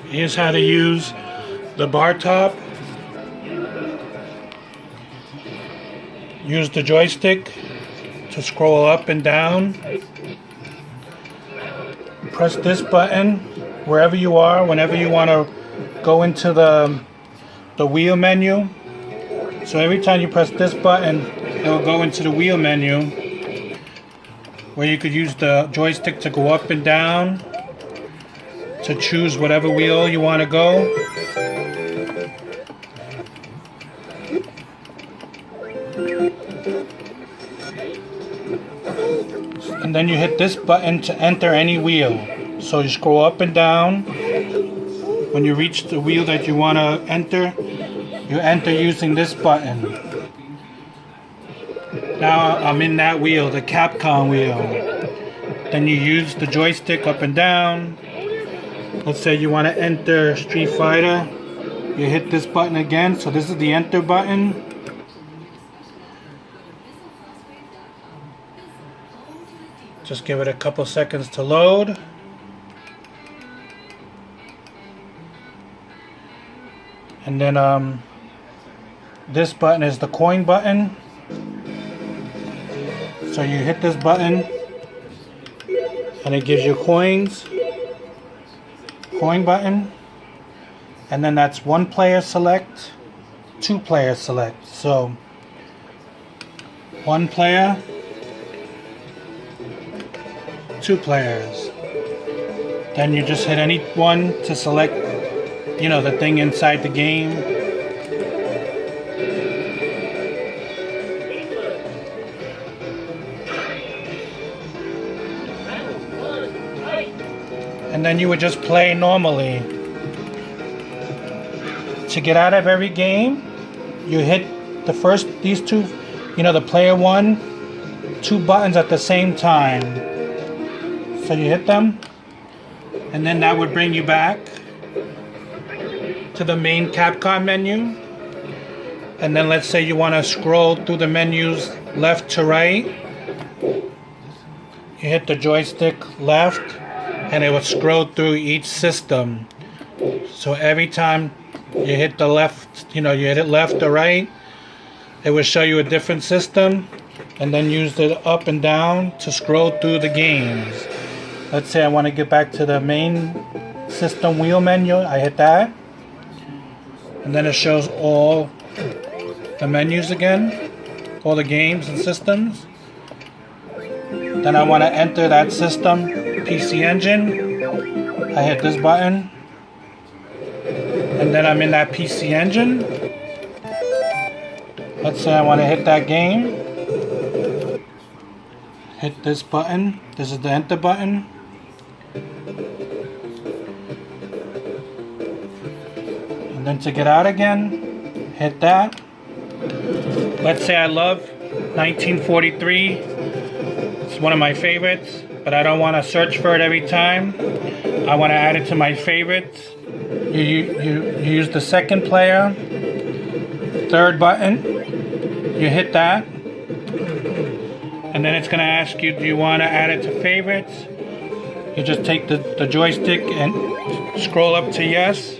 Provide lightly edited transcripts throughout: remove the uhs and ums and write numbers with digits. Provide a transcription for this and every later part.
Here's how to use the bar top. Use the joystick to scroll up and down. Press this button wherever you are, whenever you want to go into the wheel menu. So every time you press this button, it will go into the wheel menu, where you could use the joystick to go up and down to choose whatever wheel you want to go. And then you hit this button to enter any wheel. So you scroll up and down. When you reach the wheel that you want to enter, you enter using this button. Now I'm in that wheel, the Capcom wheel. Then you use the joystick up and down. Let's say you want to enter Street Fighter. You hit this button again. So this is the enter button. Just give it a couple seconds to load. And then this button is the coin button. So you hit this button and it gives you coins. Coin button. And then that's one player select, two player select. So one player, two players. Then you just hit any one to select, you know, the thing inside the game. And then you would just play normally. To get out of every game, you hit these two, you know, the player one, two buttons at the same time. So you hit them, and then that would bring you back to the main Capcom menu. And then let's say you want to scroll through the menus left to right. You hit the joystick left, and it will scroll through each system. So every time you hit the left, you hit it left or right, it will show you a different system, and then use the up and down to scroll through the games. Let's say I want to get back to the main system wheel menu. I hit that, and then it shows all the menus again, all the games and systems. Then I want to enter that system, PC Engine. I hit this button, and then I'm in that PC Engine. Let's say I want to hit that game. Hit this button. This is the enter button. And then to get out again, hit that. Let's say I love 1943. It's one of my favorites, but I don't want to search for it every time. I want to add it to my favorites. You use the second player, third button. You hit that, and then it's going to ask you, do you want to add it to favorites? You just take the joystick and scroll up to yes,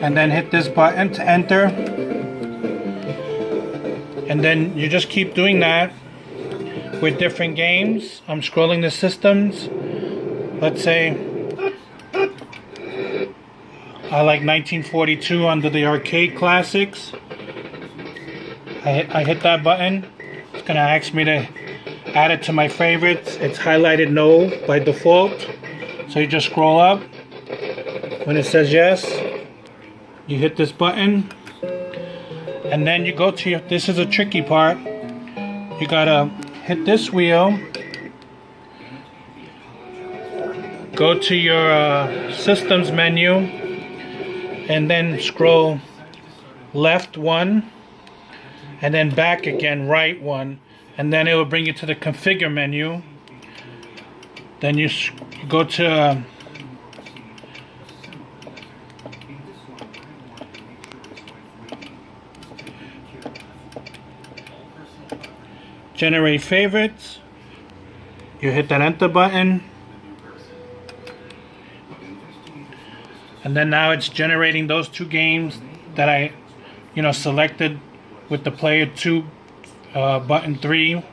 and then hit this button to enter. And then you just keep doing that with different games. I'm scrolling the systems. Let's say I like 1942 under the arcade classics. I hit that button. It's going to ask me to add it to my favorites. It's highlighted no by default. So you just scroll up. When it says yes, you hit this button. And then you go to your, this is a tricky part. You got to hit this wheel. Go to your systems menu. And then scroll left one. And then back again, right one, and then it will bring you to the configure menu. Then you go to generate favorites. You hit that enter button, And then now it's generating those two games that I, selected with the player 2 button 3.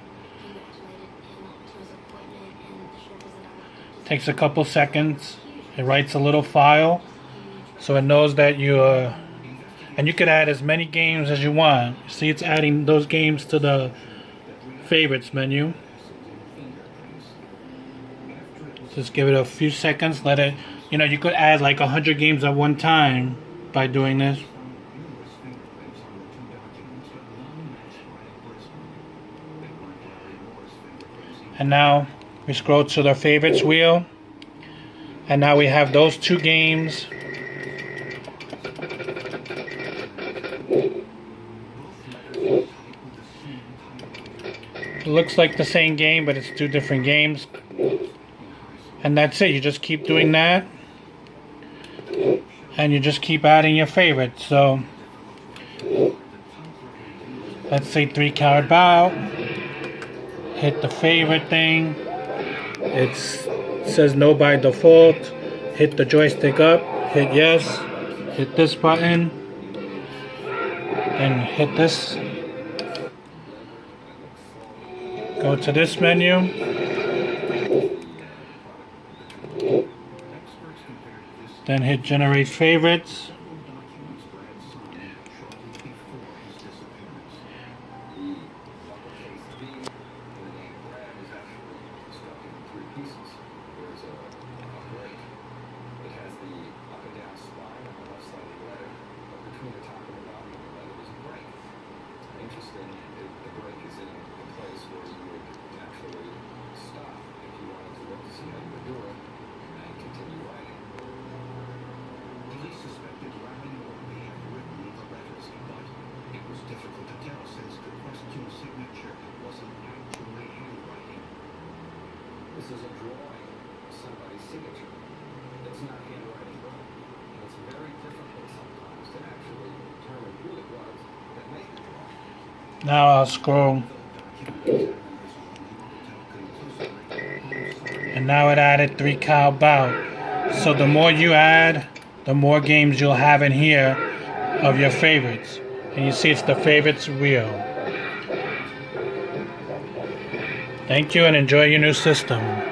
Takes a couple seconds. It writes a little file so it knows that you and you could add as many games as you want. See, it's adding those games to the favorites menu. Just give it a few seconds, let it, you could add like 100 games at one time by doing this. And now we scroll to the favorites wheel, and now we have those two games. It looks like the same game, but it's two different games. And that's it. You just keep doing that, and you just keep adding your favorites. So let's say 3-card bout. Hit the favorite thing. It says no by default. Hit the joystick up. Hit yes. Hit this button. Then hit this. Go to this menu. Then hit generate favorites. This is a drawing of somebody's signature. It's not handwriting wrong. And it's very difficult sometimes to actually determine who it was that made the drawing. Now I'll scroll. And now it added 3-card bout. So the more you add, the more games you'll have in here of your favorites. And you see it's the favorites wheel. Thank you and enjoy your new system.